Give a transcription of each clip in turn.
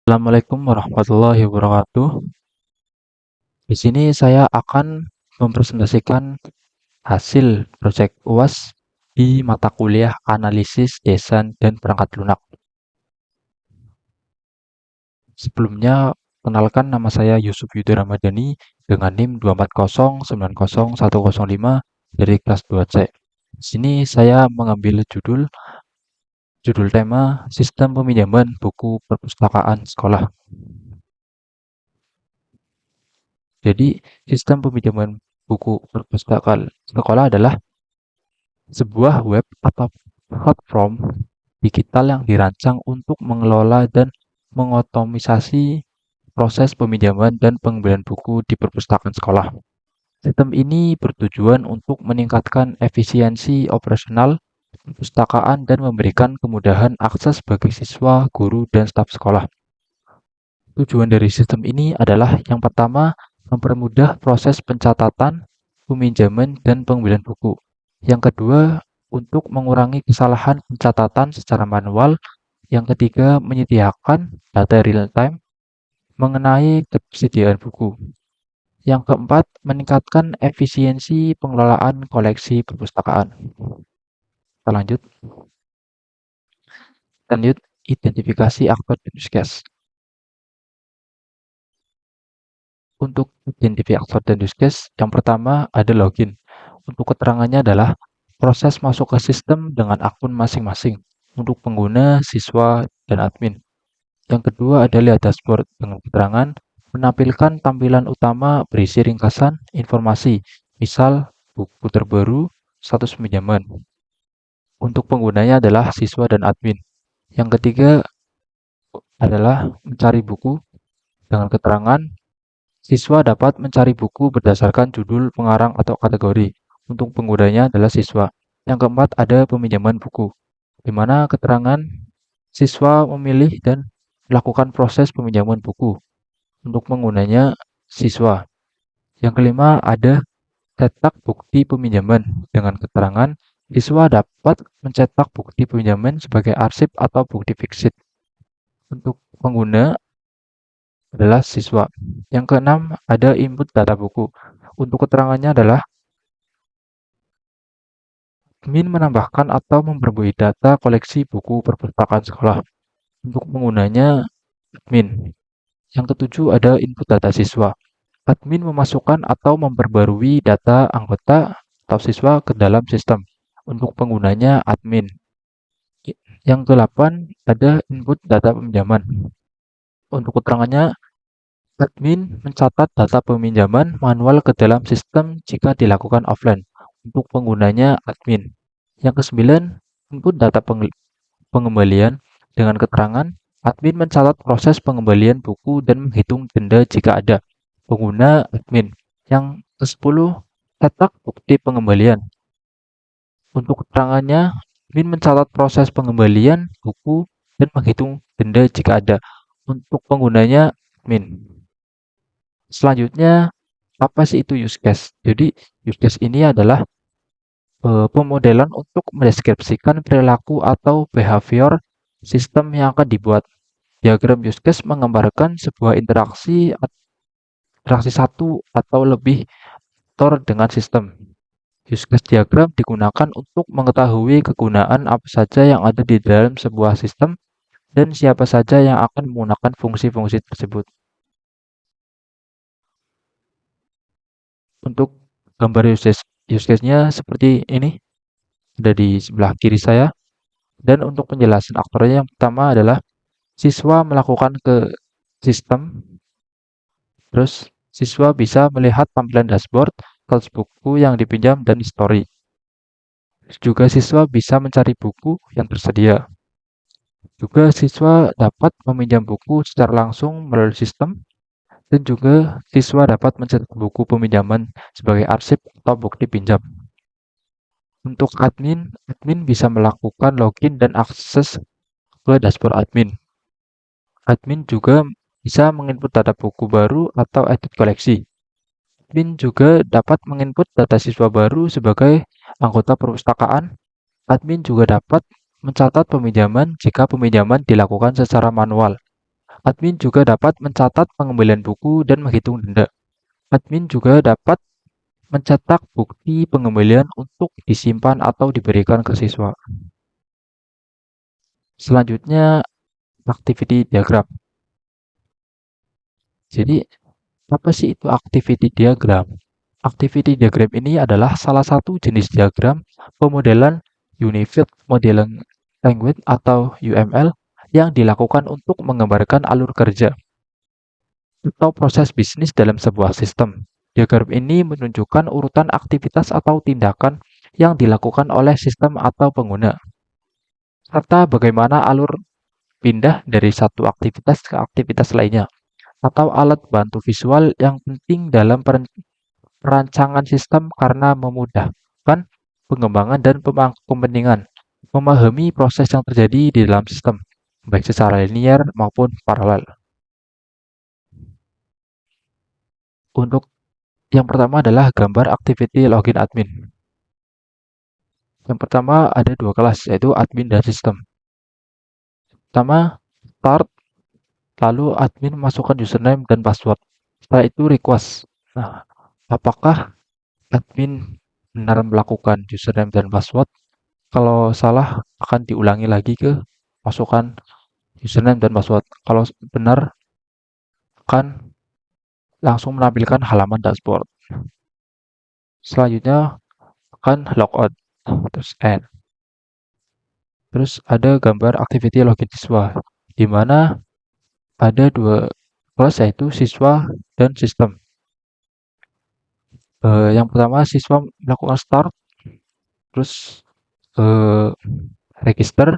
Assalamualaikum warahmatullahi wabarakatuh. Di sini saya akan mempresentasikan hasil proyek UAS di mata kuliah Analisis Desain dan Perangkat Lunak. Sebelumnya, kenalkan nama saya Yusuf Yudi Ramadhani dengan NIM 240909105 dari kelas 2C. Di sini saya mengambil judul tema Sistem Peminjaman Buku Perpustakaan Sekolah. Jadi, sistem peminjaman buku perpustakaan sekolah adalah sebuah web atau platform digital yang dirancang untuk mengelola dan mengotomisasi proses peminjaman dan pengembalian buku di perpustakaan sekolah. Sistem ini bertujuan untuk meningkatkan efisiensi operasional perpustakaan dan memberikan kemudahan akses bagi siswa, guru, dan staf sekolah. Tujuan dari sistem ini adalah yang pertama, mempermudah proses pencatatan, peminjaman, dan pembelian buku. Yang kedua, untuk mengurangi kesalahan pencatatan secara manual. Yang ketiga, menyediakan data real-time mengenai ketersediaan buku. Yang keempat, meningkatkan efisiensi pengelolaan koleksi perpustakaan. Kita lanjut. Identifikasi aktor dan use case. Untuk identifikasi aktor dan use case, yang pertama ada login. Untuk keterangannya adalah proses masuk ke sistem dengan akun masing-masing untuk pengguna, siswa, dan admin. Yang kedua ada lihat dashboard dengan keterangan menampilkan tampilan utama berisi ringkasan informasi, misal buku terbaru, status pinjaman. Untuk penggunanya adalah siswa dan admin. Yang ketiga adalah mencari buku dengan keterangan siswa dapat mencari buku berdasarkan judul, pengarang, atau kategori. Untuk penggunanya adalah siswa. Yang keempat ada peminjaman buku, di mana keterangan siswa memilih dan melakukan proses peminjaman buku. Untuk penggunanya siswa. Yang kelima ada cetak bukti peminjaman dengan keterangan siswa dapat mencetak bukti peminjaman sebagai arsip atau bukti fiksit. Untuk pengguna adalah siswa. Yang keenam ada input data buku. Untuk keterangannya adalah admin menambahkan atau memperbarui data koleksi buku perpustakaan sekolah. Untuk penggunanya admin. Yang ketujuh ada input data siswa. Admin memasukkan atau memperbarui data anggota atau siswa ke dalam sistem. Untuk penggunanya admin. Yang kedelapan ada input data peminjaman. Untuk keterangannya, admin mencatat data peminjaman manual ke dalam sistem jika dilakukan offline. Untuk penggunanya admin. Yang kesembilan, input data pengembalian dengan keterangan admin mencatat proses pengembalian buku dan menghitung denda jika ada. Pengguna admin. Yang ke-10, cetak bukti pengembalian. Untuk keterangannya, admin mencatat proses pengembalian buku dan menghitung denda jika ada. Untuk penggunanya admin. Selanjutnya, apa sih itu use case? Jadi, use case ini adalah pemodelan untuk mendeskripsikan perilaku atau behavior sistem yang akan dibuat. Diagram use case menggambarkan sebuah interaksi satu atau lebih aktor dengan sistem. Use case diagram digunakan untuk mengetahui kegunaan apa saja yang ada di dalam sebuah sistem dan siapa saja yang akan menggunakan fungsi-fungsi tersebut. Untuk gambar use case-nya seperti ini, ada di sebelah kiri saya. Dan untuk penjelasan aktornya yang pertama adalah siswa melakukan ke sistem, terus siswa bisa melihat tampilan dashboard, status buku yang dipinjam, dan history. Juga siswa bisa mencari buku yang tersedia. Juga siswa dapat meminjam buku secara langsung melalui sistem, dan juga siswa dapat mencetak buku peminjaman sebagai arsip atau bukti pinjam. Untuk admin bisa melakukan login dan akses ke dashboard admin. Admin juga bisa menginput data buku baru atau edit koleksi. Admin juga dapat menginput data siswa baru sebagai anggota perpustakaan. Admin juga dapat mencatat peminjaman jika peminjaman dilakukan secara manual. Admin juga dapat mencatat pengembalian buku dan menghitung denda. Admin juga dapat mencetak bukti pengembalian untuk disimpan atau diberikan ke siswa. Selanjutnya, activity diagram. Jadi, apa sih itu activity diagram? Activity diagram ini adalah salah satu jenis diagram pemodelan Unified Modeling Language atau UML yang dilakukan untuk menggambarkan alur kerja atau proses bisnis dalam sebuah sistem. Diagram ini menunjukkan urutan aktivitas atau tindakan yang dilakukan oleh sistem atau pengguna, serta bagaimana alur pindah dari satu aktivitas ke aktivitas lainnya, atau alat bantu visual yang penting dalam perancangan sistem karena memudahkan pengembangan dan kepentingan memahami proses yang terjadi di dalam sistem, baik secara linear maupun paralel. Untuk yang pertama adalah gambar activity login admin. Yang pertama ada dua kelas, yaitu admin dan sistem. Pertama, start, lalu admin masukkan username dan password. Setelah itu request. Nah, apakah admin benar melakukan username dan password? Kalau salah, akan diulangi lagi ke masukkan username dan password. Kalau benar, akan langsung menampilkan halaman dashboard. Selanjutnya, akan logout. Terus end. Terus ada gambar activity login siswa, di mana ada dua kelas yaitu siswa dan sistem. Yang pertama siswa melakukan start, terus eh, register.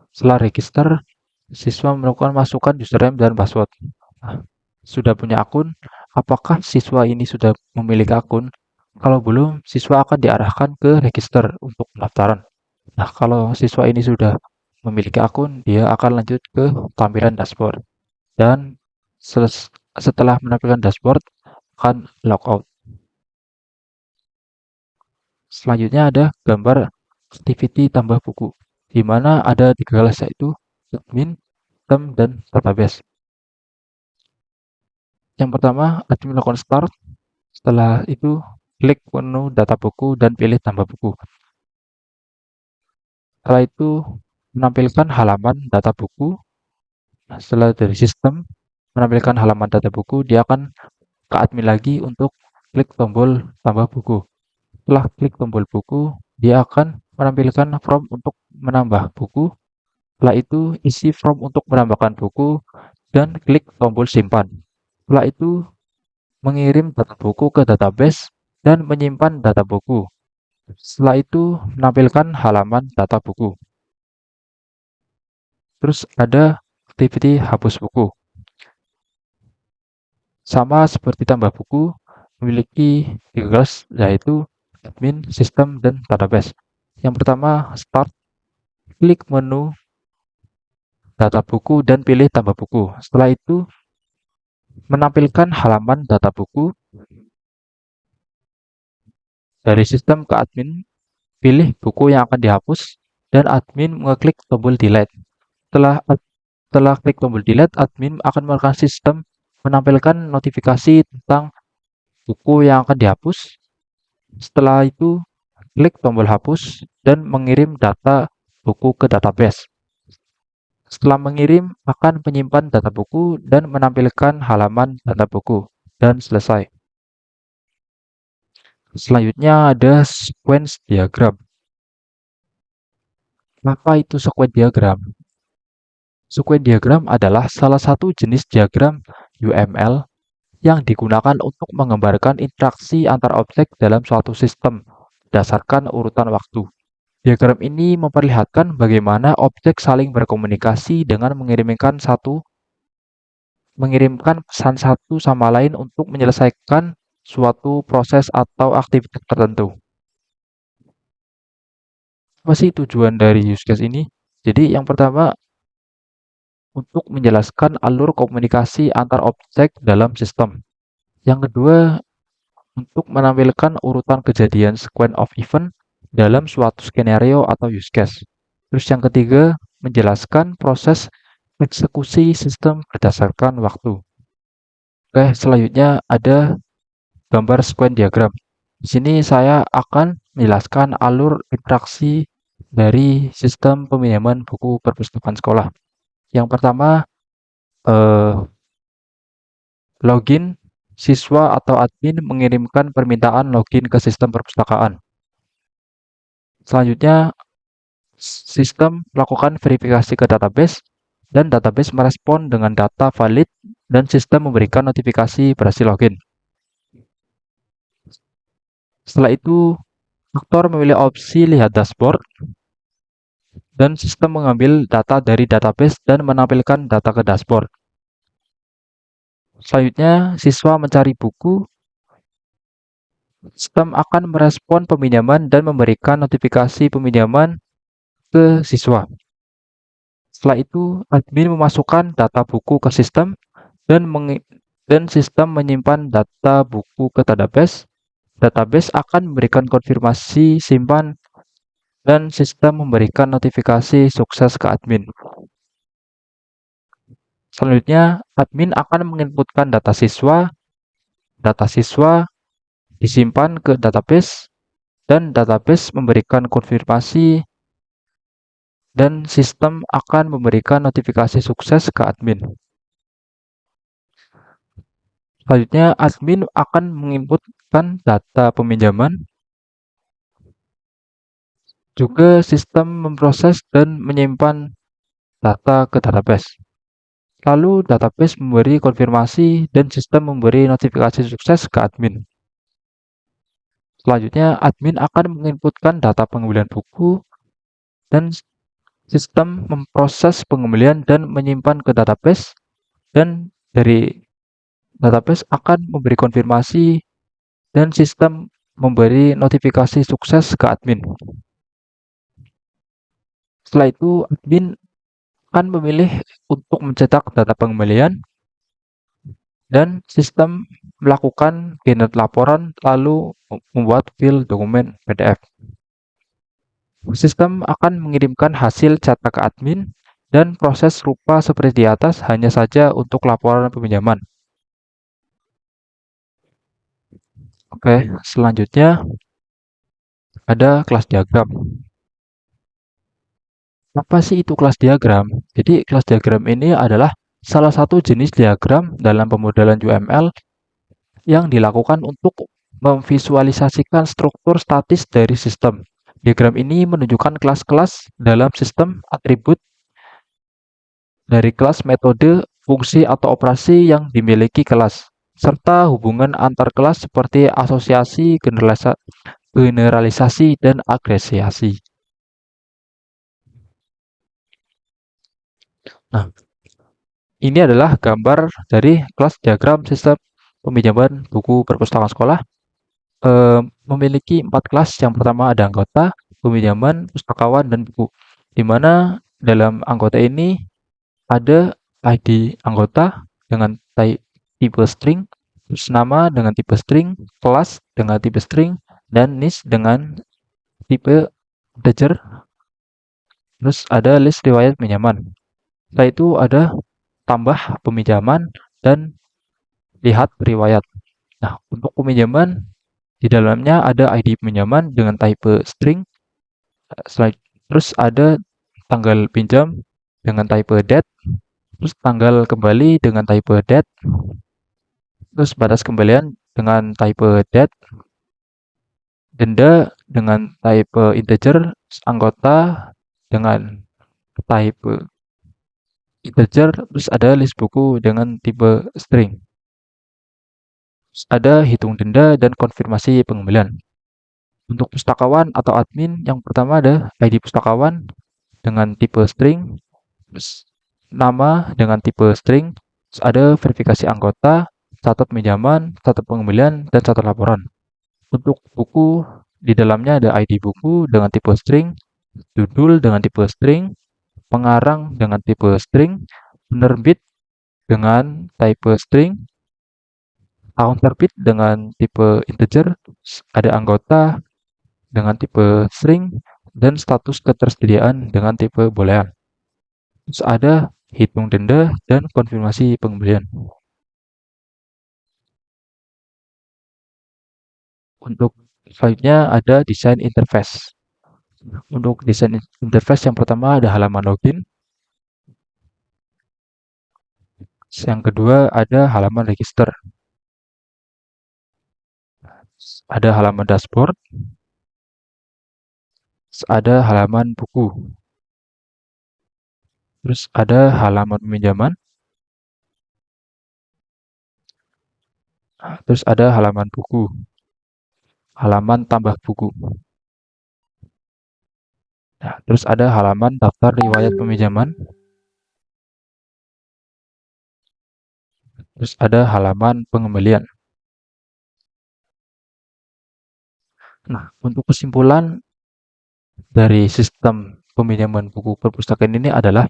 Setelah register, siswa melakukan masukkan username dan password. Nah, sudah punya akun, apakah siswa ini sudah memiliki akun? Kalau belum, siswa akan diarahkan ke register untuk pendaftaran. Nah, kalau siswa ini sudah memiliki akun, dia akan lanjut ke tampilan dashboard. Dan setelah menampilkan dashboard, akan logout. Selanjutnya ada gambar activity tambah buku, di mana ada tiga kelas yaitu admin, sistem, dan database. Yang pertama, admin melakukan start, setelah itu klik menu data buku dan pilih tambah buku. Setelah itu menampilkan halaman data buku. Setelah dari sistem menampilkan halaman data buku, dia akan ke admin lagi untuk klik tombol tambah buku. Setelah klik tombol buku, dia akan menampilkan form untuk menambah buku. Setelah itu, isi form untuk menambahkan buku dan klik tombol simpan. Setelah itu, mengirim data buku ke database dan menyimpan data buku. Setelah itu, menampilkan halaman data buku. Terus ada activity hapus buku. Sama seperti tambah buku, memiliki tiga kelas yaitu admin, sistem, dan database. Yang pertama, start, klik menu data buku dan pilih tambah buku. Setelah itu, menampilkan halaman data buku. Dari sistem ke admin, pilih buku yang akan dihapus dan admin mengeklik tombol delete. Setelah klik tombol delete, admin akan melakukan sistem menampilkan notifikasi tentang buku yang akan dihapus. Setelah itu, klik tombol hapus dan mengirim data buku ke database. Setelah mengirim, akan menyimpan data buku dan menampilkan halaman data buku. Dan selesai. Selanjutnya ada sequence diagram. Apa itu sequence diagram? Sequence diagram adalah salah satu jenis diagram UML yang digunakan untuk menggambarkan interaksi antar objek dalam suatu sistem berdasarkan urutan waktu. Diagram ini memperlihatkan bagaimana objek saling berkomunikasi dengan mengirimkan pesan satu sama lain untuk menyelesaikan suatu proses atau aktivitas tertentu. Apa sih tujuan dari use case ini? Jadi yang pertama, untuk menjelaskan alur komunikasi antar objek dalam sistem. Yang kedua, untuk menampilkan urutan kejadian sequence of event dalam suatu skenario atau use case. Terus yang ketiga, menjelaskan proses eksekusi sistem berdasarkan waktu. Oke, selanjutnya ada gambar sequence diagram. Di sini saya akan menjelaskan alur interaksi dari sistem peminjaman buku perpustakaan sekolah. Yang pertama, eh, login. Siswa atau admin mengirimkan permintaan login ke sistem perpustakaan. Selanjutnya, sistem melakukan verifikasi ke database dan database merespon dengan data valid dan sistem memberikan notifikasi berhasil login. Setelah itu, aktor memilih opsi lihat dashboard dan sistem mengambil data dari database dan menampilkan data ke dashboard. Selanjutnya, siswa mencari buku. Sistem akan merespon peminjaman dan memberikan notifikasi peminjaman ke siswa. Setelah itu, admin memasukkan data buku ke sistem dan sistem menyimpan data buku ke database. Database akan memberikan konfirmasi simpan dan sistem memberikan notifikasi sukses ke admin. Selanjutnya, admin akan menginputkan data siswa. Data siswa disimpan ke database dan database memberikan konfirmasi dan sistem akan memberikan notifikasi sukses ke admin. Selanjutnya, admin akan menginputkan data peminjaman. Juga sistem memproses dan menyimpan data ke database. Lalu database memberi konfirmasi dan sistem memberi notifikasi sukses ke admin. Selanjutnya, admin akan menginputkan data pengembalian buku dan sistem memproses pengembalian dan menyimpan ke database, dan dari database akan memberi konfirmasi dan sistem memberi notifikasi sukses ke admin. Setelah itu, admin akan memilih untuk mencetak data pengembalian dan sistem melakukan generate laporan lalu membuat file dokumen PDF. Sistem akan mengirimkan hasil cetak ke admin dan proses serupa seperti di atas, hanya saja untuk laporan peminjaman. Oke, selanjutnya ada kelas diagram. Apa sih itu kelas diagram? Jadi kelas diagram ini adalah salah satu jenis diagram dalam pemodelan UML yang dilakukan untuk memvisualisasikan struktur statis dari sistem. Diagram ini menunjukkan kelas-kelas dalam sistem, atribut dari kelas, metode, fungsi atau operasi yang dimiliki kelas, serta hubungan antar kelas seperti asosiasi, generalisasi, dan agresiasi. Nah, ini adalah gambar dari kelas diagram sistem peminjaman buku perpustakaan sekolah. Memiliki 4 kelas. Yang pertama ada anggota, peminjaman, pustakawan, dan buku. Di mana dalam anggota ini ada ID anggota dengan tipe string, terus nama dengan tipe string, kelas dengan tipe string, dan niche dengan tipe integer. Terus ada list riwayat pinjaman. Setelah itu ada tambah peminjaman dan lihat riwayat. Nah, untuk peminjaman di dalamnya ada ID peminjaman dengan type string. Terus ada tanggal pinjam dengan type date. Terus tanggal kembali dengan type date. Terus batas kembalian dengan type date. Denda dengan type integer. Anggota dengan type integer. Terus ada list buku dengan tipe string. Terus ada hitung denda dan konfirmasi pengembalian. Untuk pustakawan atau admin, yang pertama ada ID pustakawan dengan tipe string, terus nama dengan tipe string, terus ada verifikasi anggota, catat pinjaman, catat pengembalian, dan catat laporan. Untuk buku, di dalamnya ada ID buku dengan tipe string, judul dengan tipe string, pengarang dengan tipe string, penerbit dengan type string, tahun terbit dengan tipe integer, ada anggota dengan tipe string, dan status ketersediaan dengan tipe boolean. Terus ada hitung denda, dan konfirmasi pembelian. Untuk selanjutnya ada desain interface. Untuk desain interface yang pertama ada halaman login, yang kedua ada halaman register, ada halaman dashboard, ada halaman buku, terus ada halaman peminjaman, terus ada halaman buku, halaman tambah buku. Nah, terus ada halaman daftar riwayat peminjaman, terus ada halaman pengembalian. Nah, untuk kesimpulan dari sistem peminjaman buku perpustakaan ini adalah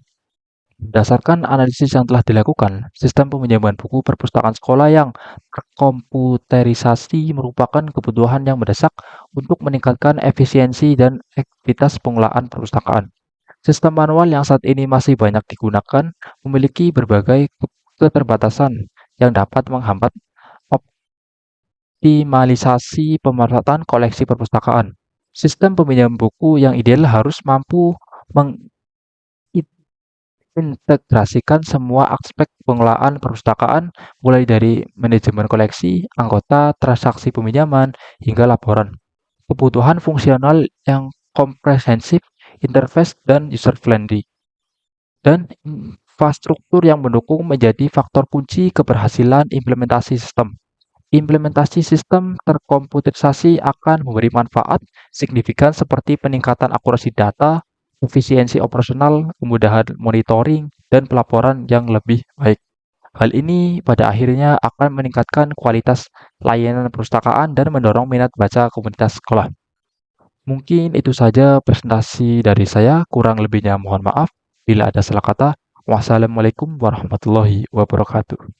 berdasarkan analisis yang telah dilakukan, sistem peminjaman buku perpustakaan sekolah yang terkomputerisasi merupakan kebutuhan yang mendesak untuk meningkatkan efisiensi dan aktivitas pengelolaan perpustakaan. Sistem manual yang saat ini masih banyak digunakan memiliki berbagai keterbatasan yang dapat menghambat optimalisasi pemanfaatan koleksi perpustakaan. Sistem peminjaman buku yang ideal harus mampu mengintegrasikan semua aspek pengelolaan perpustakaan, mulai dari manajemen koleksi, anggota, transaksi peminjaman, hingga laporan. Kebutuhan fungsional yang komprehensif, interface, dan user-friendly, dan infrastruktur yang mendukung menjadi faktor kunci keberhasilan implementasi sistem. Implementasi sistem terkomputerisasi akan memberi manfaat signifikan seperti peningkatan akurasi data, efisiensi operasional, kemudahan monitoring, dan pelaporan yang lebih baik. Hal ini pada akhirnya akan meningkatkan kualitas layanan perpustakaan dan mendorong minat baca komunitas sekolah. Mungkin itu saja presentasi dari saya, kurang lebihnya mohon maaf. Bila ada salah kata, wassalamualaikum warahmatullahi wabarakatuh.